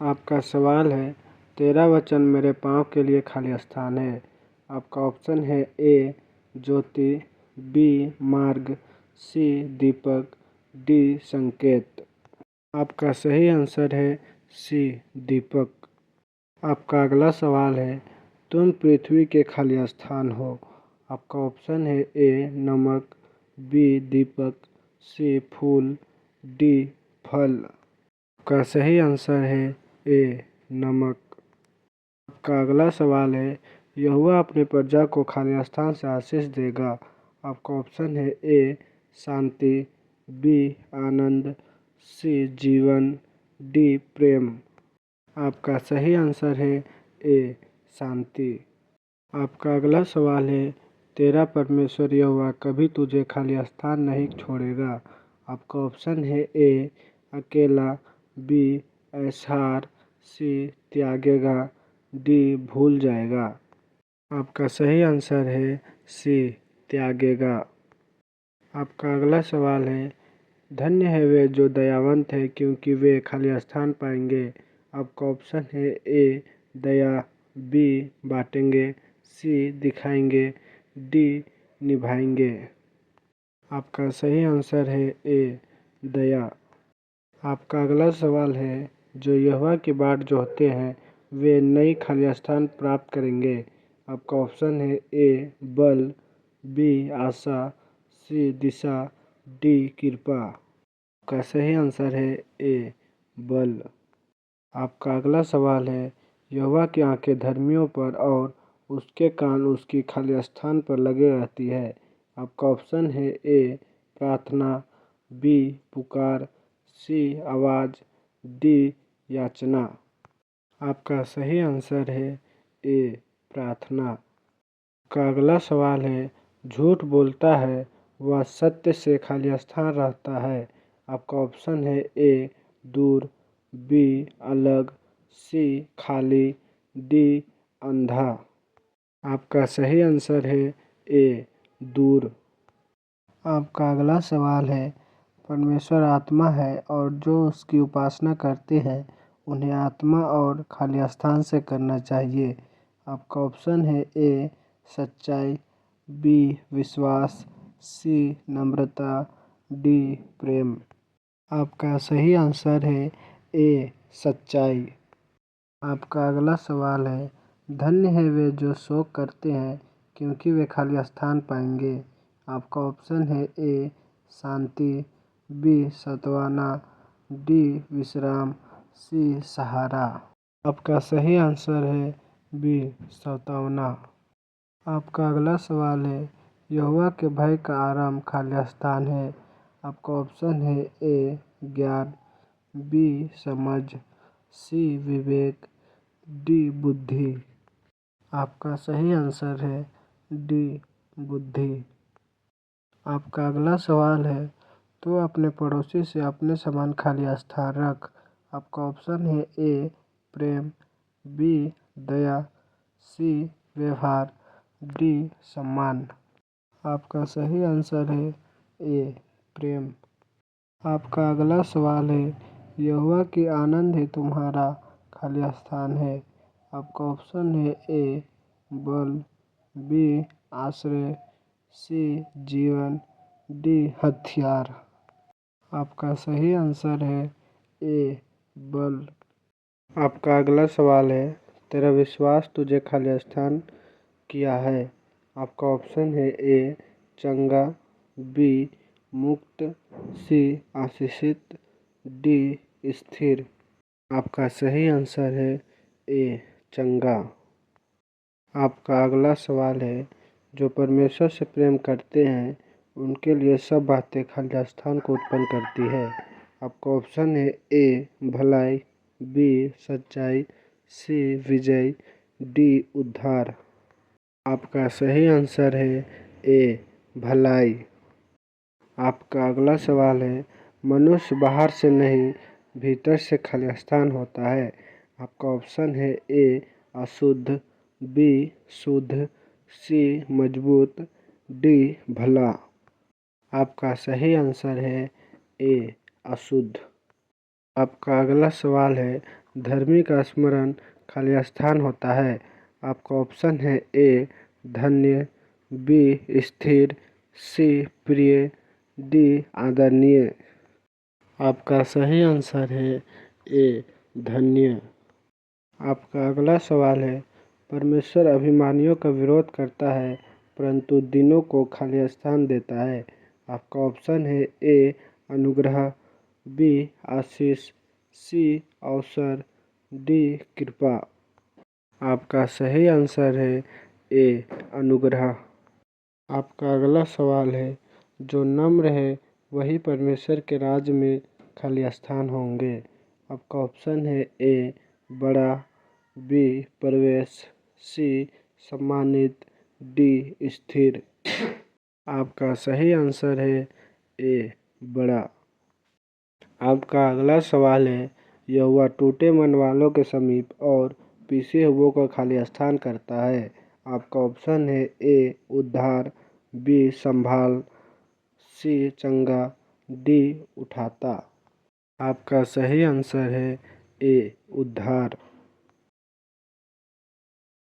आपका सवाल है, तेरा वचन मेरे पाँव के लिए खाली स्थान है। आपका ऑप्शन है ए ज्योति, बी मार्ग, सी दीपक, डी संकेत। आपका सही आंसर है सी दीपक। आपका अगला सवाल है, तुम पृथ्वी के खाली स्थान हो। आपका ऑप्शन है ए नमक, बी दीपक, सी फूल, डी फल। आपका सही आंसर है ए नमक। आपका अगला सवाल है, यहोवा अपने प्रजा को खाली स्थान से आशीष देगा। आपका ऑप्शन है ए शांति, बी आनंद, सी जीवन, डी प्रेम। आपका सही आंसर है ए शांति। आपका अगला सवाल है, तेरा परमेश्वर यहोवा कभी तुझे खाली स्थान नहीं छोड़ेगा। आपका ऑप्शन है ए अकेला, बी ऐसार, सी त्यागेगा, डी भूल जाएगा। आपका सही आंसर है सी त्यागेगा। आपका अगला सवाल है, धन्य है वे जो दयावंत है क्योंकि वे खाली स्थान पाएंगे। आपका ऑप्शन है ए दया, बी बांटेंगे, सी दिखाएंगे, डी निभाएंगे। आपका सही आंसर है ए दया। आपका अगला सवाल है, जो यहोवा की बाट जोहते हैं वे नई खाली स्थान प्राप्त करेंगे। आपका ऑप्शन है ए बल, बी आशा, सी दिशा, डी कृपा। आपका सही आंसर है ए बल। आपका अगला सवाल है, यहोवा की आंखें धर्मियों पर और उसके कान उसकी खाली स्थान पर लगे रहती है। आपका ऑप्शन है ए प्रार्थना, बी पुकार, सी आवाज़, डी याचना। आपका सही आंसर है ए प्रार्थना। आपका अगला सवाल है, झूठ बोलता है वह सत्य से खाली स्थान रहता है। आपका ऑप्शन है ए दूर, बी अलग, सी खाली, डी अंधा। आपका सही आंसर है ए दूर। आपका अगला सवाल है, परमेश्वर आत्मा है और जो उसकी उपासना करते हैं उन्हें आत्मा और खाली स्थान से करना चाहिए। आपका ऑप्शन है ए सच्चाई, बी विश्वास, सी नम्रता, डी प्रेम। आपका सही आंसर है ए सच्चाई। आपका अगला सवाल है, धन्य है वे जो शोक करते हैं क्योंकि वे खाली स्थान पाएंगे। आपका ऑप्शन है ए शांति, बी सत्वाना, डी विश्राम, सी सहारा। आपका सही आंसर है बी सत्वाना। आपका अगला सवाल है, यहोवा के भय का आराम खाली स्थान है। आपका ऑप्शन है ए ज्ञान, बी समझ, सी विवेक, डी बुद्धि। आपका सही आंसर है डी बुद्धि। आपका अगला सवाल है, तो अपने पड़ोसी से अपने समान खाली स्थान रख। आपका ऑप्शन है ए प्रेम, बी दया, सी व्यवहार, डी सम्मान। आपका सही आंसर है ए प्रेम। आपका अगला सवाल है, यहोवा की आनंद ही तुम्हारा खाली स्थान है। आपका ऑप्शन है ए बल, बी आश्रय, सी जीवन, डी हथियार। आपका सही आंसर है ए बल। आपका अगला सवाल है, तेरा विश्वास तुझे खाली स्थान किया है। आपका ऑप्शन है ए चंगा, बी मुक्त, सी आशीषित, डी स्थिर। आपका सही आंसर है ए चंगा। आपका अगला सवाल है, जो परमेश्वर से प्रेम करते हैं उनके लिए सब बातें खाली स्थान को उत्पन्न करती है। आपका ऑप्शन है ए भलाई, बी सच्चाई, सी विजय, डी उद्धार। आपका सही आंसर है ए भलाई। आपका अगला सवाल है, मनुष्य बाहर से नहीं भीतर से खाली स्थान होता है। आपका ऑप्शन है ए अशुद्ध, बी शुद्ध, सी मजबूत, डी भला। आपका सही आंसर है ए अशुद्ध। आपका अगला सवाल है, धर्मी का स्मरण खाली स्थान होता है। आपका ऑप्शन है ए धन्य, बी स्थिर, सी प्रिय, डी आदरणीय। आपका सही आंसर है ए धन्य। आपका अगला सवाल है, परमेश्वर अभिमानियों का विरोध करता है परंतु दीनों को खाली स्थान देता है। आपका ऑप्शन है ए अनुग्रह, बी आशीष, सी अवसर, डी कृपा। आपका सही आंसर है ए अनुग्रह। आपका अगला सवाल है, जो नम्र है वही परमेश्वर के राज्य में खाली स्थान होंगे। आपका ऑप्शन है ए बड़ा, बी प्रवेश, सी सम्मानित, डी स्थिर। आपका सही आंसर है ए बड़ा। आपका अगला सवाल है, यहोवा टूटे मन वालों के समीप और पीछे हुओं का खाली स्थान करता है। आपका ऑप्शन है ए उद्धार, बी संभाल, सी चंगा, डी उठाता। आपका सही आंसर है ए उद्धार।